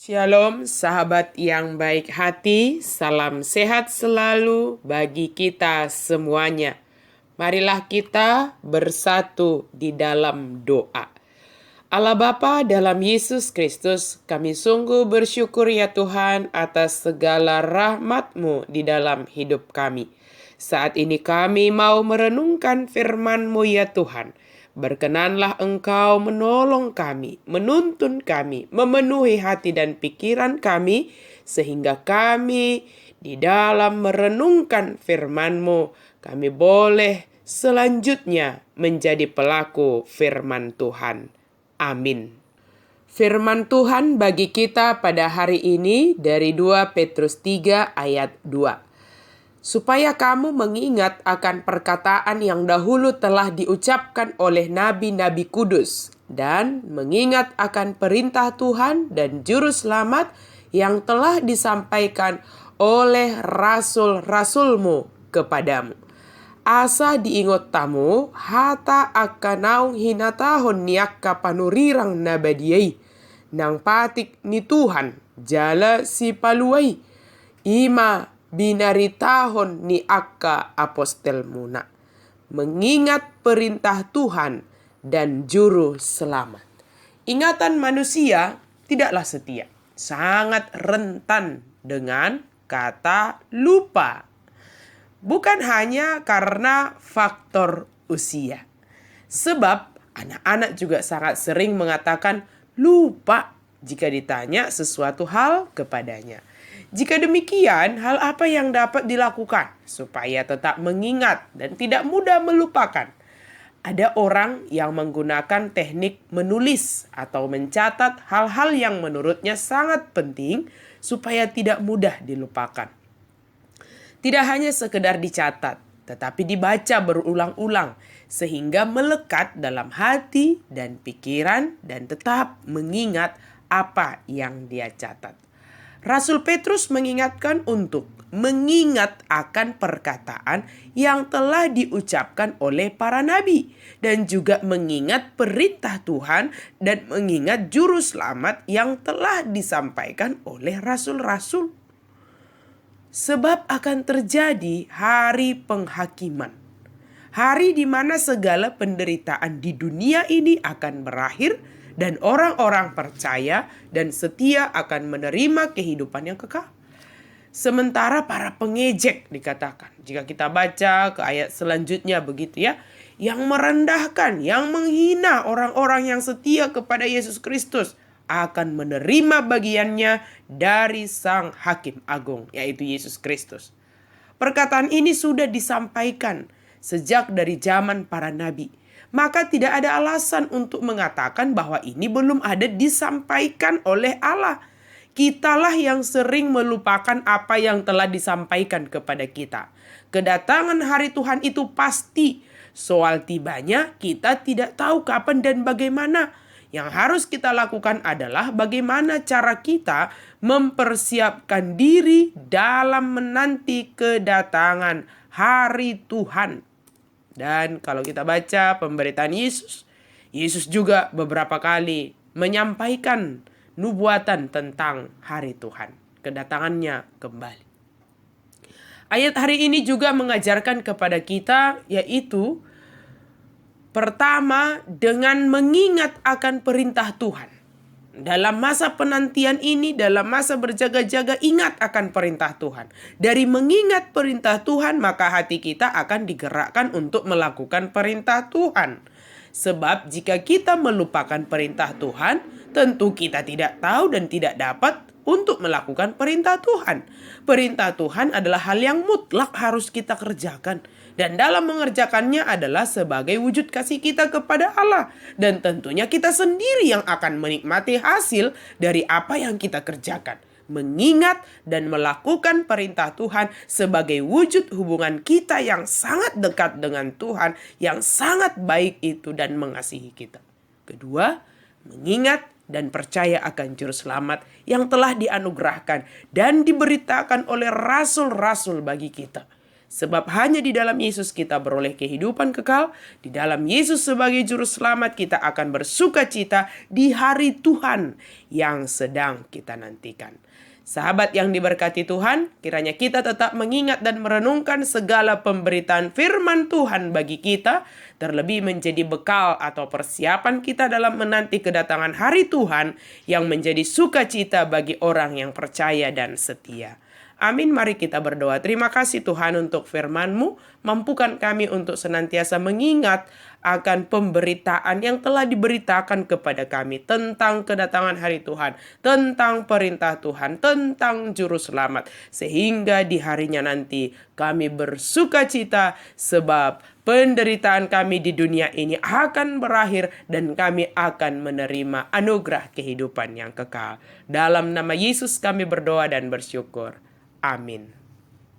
Shalom sahabat yang baik hati, salam sehat selalu bagi kita semuanya. Marilah kita bersatu di dalam doa. Allah Bapa dalam Yesus Kristus, kami sungguh bersyukur ya Tuhan atas segala rahmat-Mu di dalam hidup kami. Saat ini kami mau merenungkan firman-Mu ya Tuhan. Berkenanlah Engkau menolong kami, menuntun kami, memenuhi hati dan pikiran kami, sehingga kami di dalam merenungkan firman-Mu, kami boleh selanjutnya menjadi pelaku firman Tuhan. Amin. Firman Tuhan bagi kita pada hari ini dari 2 Petrus 3 ayat 2. Supaya kamu mengingat akan perkataan yang dahulu telah diucapkan oleh nabi-nabi kudus, dan mengingat akan perintah Tuhan dan juru selamat yang telah disampaikan oleh rasul-rasulmu kepadamu. Asa diingot tamu, hata akan naung hinatahon niakka panurirang nabadiai, nang patik ni Tuhan, jala si paluai, ima binaritahon ni akka apostel muna. Mengingat perintah Tuhan dan juru selamat. Ingatan manusia tidaklah setia. Sangat rentan dengan kata lupa. Bukan hanya karena faktor usia. Sebab anak-anak juga sangat sering mengatakan lupa jika ditanya sesuatu hal kepadanya. Jika demikian, hal apa yang dapat dilakukan supaya tetap mengingat dan tidak mudah melupakan? Ada orang yang menggunakan teknik menulis atau mencatat hal-hal yang menurutnya sangat penting supaya tidak mudah dilupakan. Tidak hanya sekedar dicatat, tetapi dibaca berulang-ulang sehingga melekat dalam hati dan pikiran dan tetap mengingat apa yang dia catat. Rasul Petrus mengingatkan untuk mengingat akan perkataan yang telah diucapkan oleh para nabi dan juga mengingat perintah Tuhan dan mengingat juru selamat yang telah disampaikan oleh rasul-rasul. Sebab akan terjadi hari penghakiman. Hari di mana segala penderitaan di dunia ini akan berakhir dan orang-orang percaya dan setia akan menerima kehidupan yang kekal. Sementara para pengejek dikatakan, jika kita baca ke ayat selanjutnya begitu ya, yang merendahkan, yang menghina orang-orang yang setia kepada Yesus Kristus akan menerima bagiannya dari Sang Hakim Agung, yaitu Yesus Kristus. Perkataan ini sudah disampaikan sejak dari zaman para nabi. Maka tidak ada alasan untuk mengatakan bahwa ini belum ada disampaikan oleh Allah. Kitalah yang sering melupakan apa yang telah disampaikan kepada kita. Kedatangan hari Tuhan itu pasti. Soal tibanya kita tidak tahu kapan dan bagaimana. Yang harus kita lakukan adalah bagaimana cara kita mempersiapkan diri dalam menanti kedatangan hari Tuhan. Dan kalau kita baca pemberitaan Yesus, Yesus juga beberapa kali menyampaikan nubuatan tentang hari Tuhan, kedatangannya kembali. Ayat hari ini juga mengajarkan kepada kita, yaitu pertama, dengan mengingat akan perintah Tuhan. Dalam masa penantian ini, dalam masa berjaga-jaga, ingat akan perintah Tuhan. Dari mengingat perintah Tuhan, maka hati kita akan digerakkan untuk melakukan perintah Tuhan. Sebab jika kita melupakan perintah Tuhan, tentu kita tidak tahu dan tidak dapat untuk melakukan perintah Tuhan. Perintah Tuhan adalah hal yang mutlak harus kita kerjakan. Dan dalam mengerjakannya adalah sebagai wujud kasih kita kepada Allah. Dan tentunya kita sendiri yang akan menikmati hasil dari apa yang kita kerjakan. Mengingat dan melakukan perintah Tuhan sebagai wujud hubungan kita yang sangat dekat dengan Tuhan, yang sangat baik itu dan mengasihi kita. Kedua, mengingat dan percaya akan juru selamat yang telah dianugerahkan dan diberitakan oleh rasul-rasul bagi kita. Sebab hanya di dalam Yesus kita beroleh kehidupan kekal. Di dalam Yesus sebagai juru selamat kita akan bersuka cita di hari Tuhan yang sedang kita nantikan. Sahabat yang diberkati Tuhan, kiranya kita tetap mengingat dan merenungkan segala pemberitaan firman Tuhan bagi kita, terlebih menjadi bekal atau persiapan kita dalam menanti kedatangan hari Tuhan yang menjadi sukacita bagi orang yang percaya dan setia. Amin, mari kita berdoa. Terima kasih Tuhan untuk firman-Mu. Mampukan kami untuk senantiasa mengingat akan pemberitaan yang telah diberitakan kepada kami tentang kedatangan hari Tuhan, tentang perintah Tuhan, tentang juru selamat. Sehingga di harinya nanti kami bersuka cita sebab penderitaan kami di dunia ini akan berakhir dan kami akan menerima anugerah kehidupan yang kekal. Dalam nama Yesus kami berdoa dan bersyukur. Amin.